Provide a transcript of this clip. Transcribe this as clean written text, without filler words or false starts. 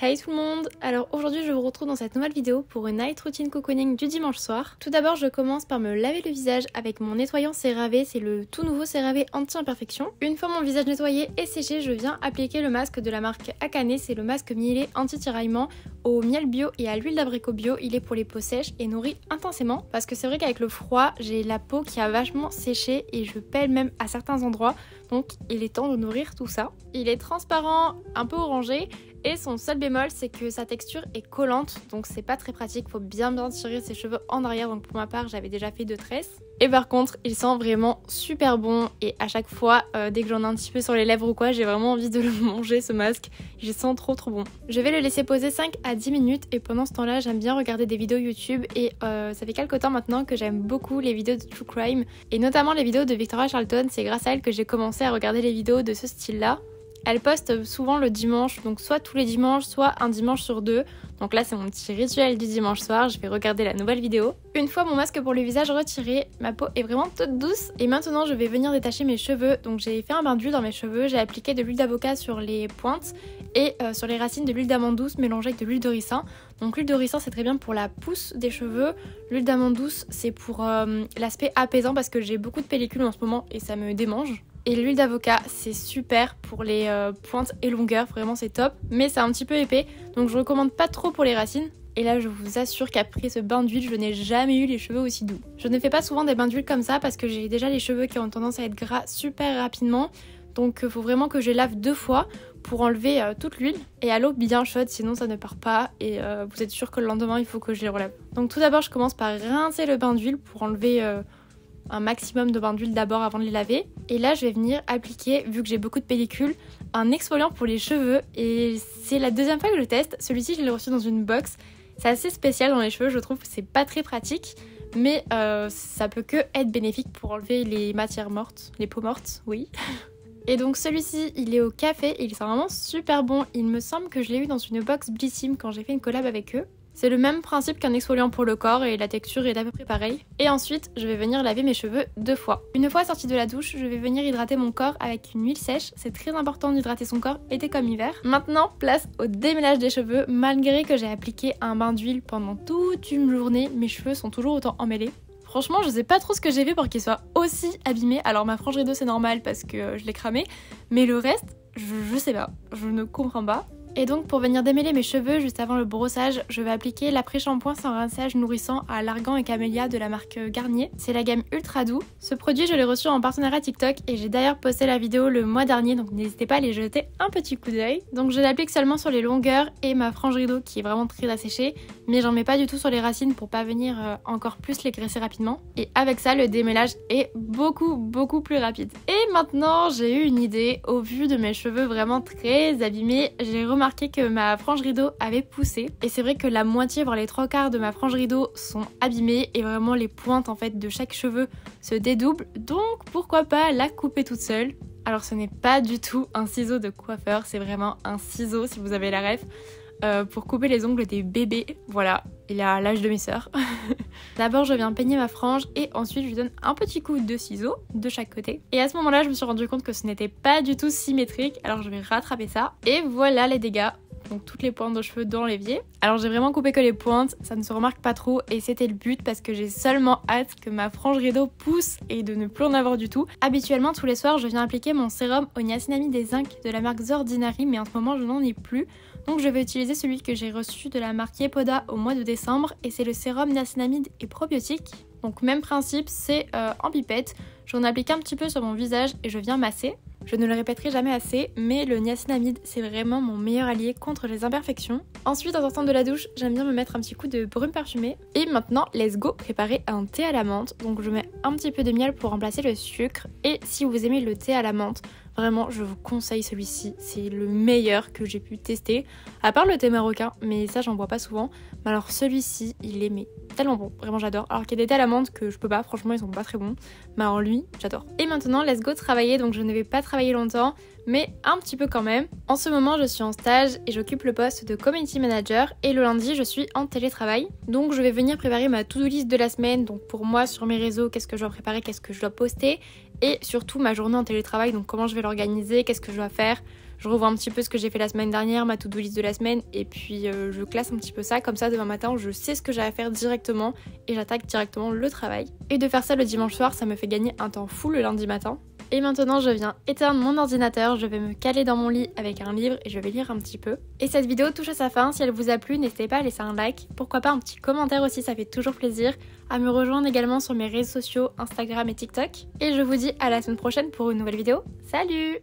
Hey tout le monde! Alors aujourd'hui je vous retrouve dans cette nouvelle vidéo pour une night routine cocooning du dimanche soir. Tout d'abord je commence par me laver le visage avec mon nettoyant CeraVe, c'est le tout nouveau CeraVe anti-imperfection. Une fois mon visage nettoyé et séché, je viens appliquer le masque de la marque Akane, c'est le masque mielé anti-tiraillement au miel bio et à l'huile d'abricot bio. Il est pour les peaux sèches et nourrit intensément parce que c'est vrai qu'avec le froid j'ai la peau qui a vachement séché et je pèle même à certains endroits, donc il est temps de nourrir tout ça. Il est transparent, un peu orangé. Et son seul bémol, c'est que sa texture est collante, donc c'est pas très pratique, faut bien tirer ses cheveux en arrière, donc pour ma part j'avais déjà fait 2 tresses. Et par contre, il sent vraiment super bon et à chaque fois, dès que j'en ai un petit peu sur les lèvres ou quoi, j'ai vraiment envie de le manger ce masque, je sens trop bon. Je vais le laisser poser 5 à 10 minutes et pendant ce temps-là, j'aime bien regarder des vidéos YouTube et ça fait quelques temps maintenant que j'aime beaucoup les vidéos de True Crime et notamment les vidéos de Victoria Charlton, c'est grâce à elle que j'ai commencé à regarder les vidéos de ce style-là. Elle poste souvent le dimanche, donc soit tous les dimanches, soit un dimanche sur 2. Donc là c'est mon petit rituel du dimanche soir, je vais regarder la nouvelle vidéo. Une fois mon masque pour le visage retiré, ma peau est vraiment toute douce. Et maintenant je vais venir détacher mes cheveux. Donc j'ai fait un bain d'huile dans mes cheveux, j'ai appliqué de l'huile d'avocat sur les pointes et sur les racines de l'huile d'amande douce mélangée avec de l'huile de ricin. Donc l'huile de ricin c'est très bien pour la pousse des cheveux, l'huile d'amande douce c'est pour l'aspect apaisant parce que j'ai beaucoup de pellicules en ce moment et ça me démange. Et l'huile d'avocat, c'est super pour les pointes et longueurs, vraiment c'est top. Mais c'est un petit peu épais, donc je recommande pas trop pour les racines. Et là, je vous assure qu'après ce bain d'huile, je n'ai jamais eu les cheveux aussi doux. Je ne fais pas souvent des bains d'huile comme ça parce que j'ai déjà les cheveux qui ont tendance à être gras super rapidement. Donc il faut vraiment que je les lave 2 fois pour enlever toute l'huile. Et à l'eau bien chaude, sinon ça ne part pas. Et vous êtes sûr que le lendemain, il faut que je les relève. Donc tout d'abord, je commence par rincer le bain d'huile pour enlever un maximum de bain d'huile d'abord avant de les laver. Et là je vais venir appliquer, vu que j'ai beaucoup de pellicules, un exfoliant pour les cheveux. Et c'est la deuxième fois que je le teste. Celui-ci je l'ai reçu dans une box. C'est assez spécial dans les cheveux, je trouve que c'est pas très pratique. Mais ça peut que être bénéfique pour enlever les matières mortes, les peaux mortes, oui. Et donc celui-ci il est au café et il sent vraiment super bon. Il me semble que je l'ai eu dans une box Blissim quand j'ai fait une collab avec eux. C'est le même principe qu'un exfoliant pour le corps et la texture est à peu près pareille. Et ensuite, je vais venir laver mes cheveux 2 fois. Une fois sortie de la douche, je vais venir hydrater mon corps avec une huile sèche. C'est très important d'hydrater son corps, été comme hiver. Maintenant, place au démêlage des cheveux. Malgré que j'ai appliqué un bain d'huile pendant toute une journée, mes cheveux sont toujours autant emmêlés. Franchement, je sais pas trop ce que j'ai fait pour qu'ils soient aussi abîmés. Alors ma frange rideau c'est normal parce que je l'ai cramé. Mais le reste, je sais pas. Je ne comprends pas. Et donc pour venir démêler mes cheveux juste avant le brossage, je vais appliquer l'après-shampoing sans rinçage nourrissant à l'argan et camélia de la marque Garnier. C'est la gamme ultra doux. Ce produit je l'ai reçu en partenariat TikTok et j'ai d'ailleurs posté la vidéo le mois dernier, donc n'hésitez pas à aller jeter un petit coup d'œil. Donc je l'applique seulement sur les longueurs et ma frange rideau qui est vraiment très asséchée, mais j'en mets pas du tout sur les racines pour pas venir encore plus les graisser rapidement. Et avec ça le démêlage est beaucoup plus rapide. Et maintenant j'ai eu une idée, au vu de mes cheveux vraiment très abîmés, j'ai remarqué que ma frange rideau avait poussé et c'est vrai que la moitié voire les 3/4 de ma frange rideau sont abîmées et vraiment les pointes en fait de chaque cheveu se dédoublent, donc pourquoi pas la couper toute seule. Alors ce n'est pas du tout un ciseau de coiffeur, c'est vraiment un ciseau si vous avez la ref pour couper les ongles des bébés. Voilà, il a l'âge de mes sœurs. D'abord je viens peigner ma frange et ensuite je lui donne un petit coup de ciseau de chaque côté. Et à ce moment là je me suis rendu compte que ce n'était pas du tout symétrique, alors je vais rattraper ça. Et voilà les dégâts, donc toutes les pointes de cheveux dans l'évier. Alors j'ai vraiment coupé que les pointes, ça ne se remarque pas trop et c'était le but parce que j'ai seulement hâte que ma frange rideau pousse et de ne plus en avoir du tout. Habituellement tous les soirs je viens appliquer mon sérum au niacinamide des zinc de la marque The Ordinary, mais en ce moment je n'en ai plus. Donc je vais utiliser celui que j'ai reçu de la marque Yepoda au mois de décembre et c'est le sérum niacinamide et probiotique. Donc même principe, c'est en pipette. J'en applique un petit peu sur mon visage et je viens masser. Je ne le répéterai jamais assez, mais le niacinamide c'est vraiment mon meilleur allié contre les imperfections. Ensuite en sortant de la douche, j'aime bien me mettre un petit coup de brume parfumée. Et maintenant, let's go préparer un thé à la menthe. Donc je mets un petit peu de miel pour remplacer le sucre. Et si vous aimez le thé à la menthe, vraiment je vous conseille celui-ci, c'est le meilleur que j'ai pu tester. À part le thé marocain, mais ça j'en bois pas souvent. Mais alors celui-ci, il est tellement bon, vraiment j'adore. Alors qu'il y a des thés à la menthe que je peux pas, franchement ils sont pas très bons. Mais alors lui, j'adore. Et maintenant, let's go travailler, donc je ne vais pas travailler longtemps, mais un petit peu quand même. En ce moment, je suis en stage et j'occupe le poste de community manager et le lundi, je suis en télétravail. Donc je vais venir préparer ma to-do list de la semaine, donc pour moi sur mes réseaux, qu'est-ce que je dois préparer, qu'est-ce que je dois poster et surtout ma journée en télétravail, donc comment je vais l'organiser, qu'est-ce que je dois faire. Je revois un petit peu ce que j'ai fait la semaine dernière, ma to-do list de la semaine, et puis je classe un petit peu ça, comme ça demain matin je sais ce que j'ai à faire directement et j'attaque directement le travail. Et de faire ça le dimanche soir, ça me fait gagner un temps fou le lundi matin. Et maintenant je viens éteindre mon ordinateur, je vais me caler dans mon lit avec un livre et je vais lire un petit peu. Et cette vidéo touche à sa fin, si elle vous a plu, n'hésitez pas à laisser un like, pourquoi pas un petit commentaire aussi, ça fait toujours plaisir, à me rejoindre également sur mes réseaux sociaux, Instagram et TikTok. Et je vous dis à la semaine prochaine pour une nouvelle vidéo. Salut!